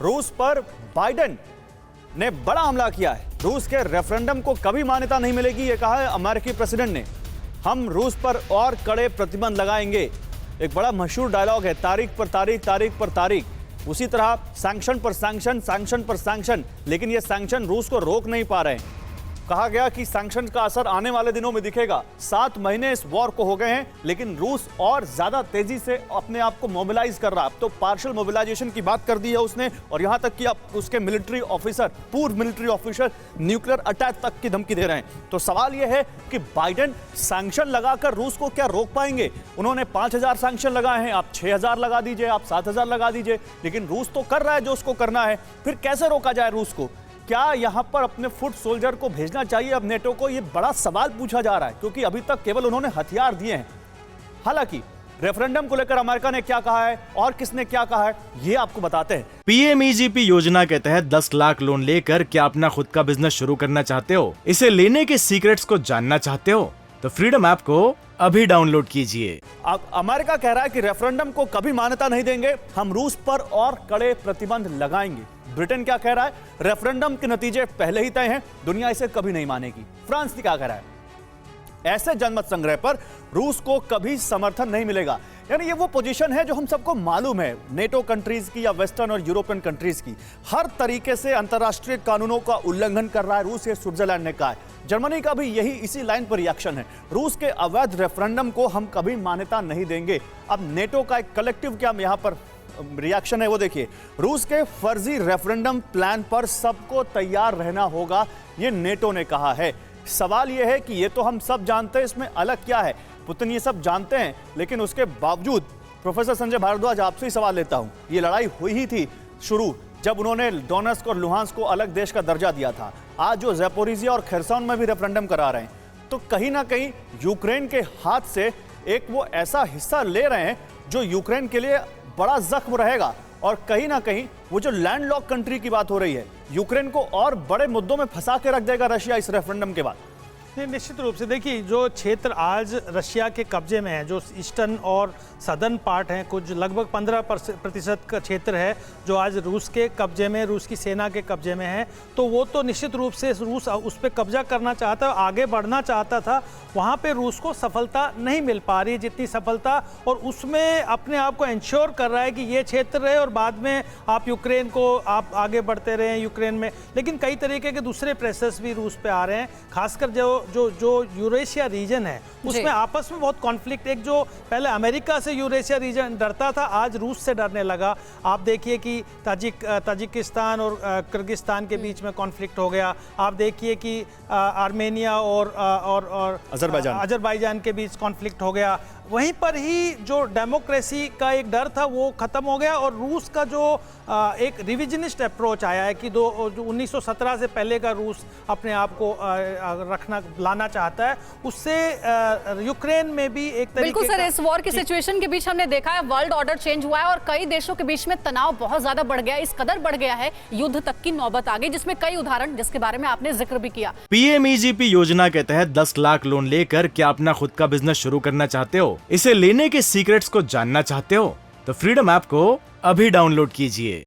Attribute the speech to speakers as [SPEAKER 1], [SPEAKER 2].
[SPEAKER 1] रूस पर बाइडेन ने बड़ा हमला किया है। रूस के रेफरेंडम को कभी मान्यता नहीं मिलेगी, यह कहा है अमेरिकी प्रेसिडेंट ने। हम रूस पर और कड़े प्रतिबंध लगाएंगे। एक बड़ा मशहूर डायलॉग है, तारीख पर तारीख, तारीख पर तारीख। उसी तरह सैंक्शन पर सैंक्शन, सैंक्शन पर सैंक्शन, लेकिन ये सैंक्शन रूस को रोक नहीं पा रहे हैं। कहा गया कि सैंक्शन का असर आने वाले दिनों में दिखेगा। 7 महीने इस वॉर को हो गए हैं, लेकिन रूस और ज्यादा तेजी से अपने आप को मोबिलाइज कर रहा है। अब तो पार्शियल मोबिलाइजेशन की बात कर दी है उसने, और यहां तक कि अब उसके मिलिट्री ऑफिसर, पूर्व मिलिट्री ऑफिसर न्यूक्लियर अटैक तक की धमकी दे रहे हैं। तो सवाल यह है कि बाइडेन सैंक्शन लगाकर रूस को क्या रोक पाएंगे? उन्होंने 5000 सैंक्शन लगाए हैं, आप 6000 लगा दीजिए, आप 7000 लगा दीजिए, लेकिन रूस तो कर रहा है जो उसको करना है। फिर कैसे रोका जाए रूस को? क्या यहां पर अपने फुट सोल्जर को भेजना चाहिए अब नेटो को? यह बड़ा सवाल पूछा जा रहा है, क्योंकि अभी तक केवल उन्होंने हथियार दिए हैं। हालांकि रेफरेंडम को लेकर अमेरिका ने क्या कहा है और किसने क्या कहा है, ये आपको बताते हैं।
[SPEAKER 2] पीएमईजीपी योजना के तहत 10 लाख लोन लेकर क्या अपना खुद का बिजनेस शुरू करना चाहते हो? इसे लेने के सीक्रेट्स को जानना चाहते हो? तो फ्रीडम ऐप को अभी डाउनलोड कीजिए।
[SPEAKER 1] अब अमेरिका कह रहा है कि रेफरेंडम को कभी मान्यता नहीं देंगे, हम रूस पर और कड़े प्रतिबंध लगाएंगे। ब्रिटेन क्या कह रहा है? रेफरेंडम के नतीजे पहले ही तय हैं, दुनिया इसे कभी नहीं मानेगी। फ्रांस क्या कह रहा है? ऐसे जनमत संग्रह पर रूस को कभी समर्थन नहीं मिलेगा। यानी ये वो पोजीशन है जो हम सबको मालूम है, नेटो कंट्रीज की या वेस्टर्न और यूरोपियन कंट्रीज की। हर तरीके से अंतर्राष्ट्रीय कानूनों का उल्लंघन कर रहा है रूस, ये स्विट्जरलैंड ने कहा है। जर्मनी का भी यही इसी लाइन पर रिएक्शन है। रूस के अवैध रेफरेंडम को हम कभी मान्यता नहीं देंगे। अब नेटो का एक कलेक्टिव क्या यहां पर रिएक्शन है वो देखिए। रूस के फर्जी रेफरेंडम प्लान पर सबको तैयार रहना होगा, ये नेटो ने कहा है। सवाल यह है कि ये तो हम सब जानते हैं, इसमें अलग क्या है? पुतिन ये सब जानते हैं, लेकिन उसके बावजूद प्रोफेसर संजय भारद्वाज, आपसे ही सवाल लेता हूं, ये लड़ाई हुई ही थी शुरू जब उन्होंने डोनेट्स्क और लुहांस्क को अलग देश का दर्जा दिया था। आज जो ज़ैपोरिजिया और खेरसौन में भी रेफरेंडम करा रहे हैं, तो कहीं ना कहीं यूक्रेन के हाथ से एक वो ऐसा हिस्सा ले रहे हैं जो यूक्रेन के लिए बड़ा जख्म रहेगा। और कहीं ना कहीं वो जो लैंडलॉक कंट्री की बात हो रही है, यूक्रेन को और बड़े मुद्दों में फंसा के रख देगा रशिया इस रेफरेंडम के बाद।
[SPEAKER 3] निश्चित रूप से देखिए, जो क्षेत्र आज रशिया के कब्जे में है, जो ईस्टर्न और सदर्न पार्ट हैं, कुछ लगभग 15% का क्षेत्र है जो आज रूस के कब्जे में, रूस की सेना के कब्जे में है। तो वो तो निश्चित रूप से रूस उस पर कब्जा करना चाहता, आगे बढ़ना चाहता था। वहाँ पे रूस को सफलता नहीं मिल पा रही जितनी सफलता, और उसमें अपने आप को इंश्योर कर रहा है कि ये क्षेत्र रहे और बाद में आप यूक्रेन को आप आगे बढ़ते रहें यूक्रेन में। लेकिन कई तरीके के दूसरे प्रेशर्स भी रूस पे आ रहे हैं, खासकर जो यूरेशिया रीजन है उसमें आपस में बहुत कॉन्फ्लिक्ट। एक जो पहले अमेरिका से यूरेशिया रीजन डरता था, आज रूस से डरने लगा। आप देखिए कि ताजिकिस्तान और किर्गिस्तान के बीच में कॉन्फ्लिक्ट हो गया। आप देखिए कि आर्मेनिया और अजरबैजान के बीच कॉन्फ्लिक्ट हो गया। वहीं पर ही जो डेमोक्रेसी का एक डर था वो खत्म हो गया, और रूस का जो एक रिविजनिस्ट अप्रोच आया है कि जो 1917 से पहले का रूस अपने आप को लाना चाहता है, उससे यूक्रेन में भी एक तरीके
[SPEAKER 4] बिल्कुल सर, इस वॉर की सिचुएशन के बीच हमने देखा है वर्ल्ड ऑर्डर चेंज हुआ है और कई देशों के बीच में तनाव बहुत ज्यादा बढ़ गया है। इस कदर बढ़ गया है, युद्ध तक की नौबत आ गई, जिसमें कई उदाहरण जिसके बारे में आपने जिक्र भी किया।
[SPEAKER 2] पीएमईजीपी योजना के तहत 10 लाख लोन लेकर क्या अपना खुद का बिजनेस शुरू करना चाहते हो? इसे लेने के सीक्रेट्स को जानना चाहते हो? तो फ्रीडम ऐप को अभी डाउनलोड कीजिए।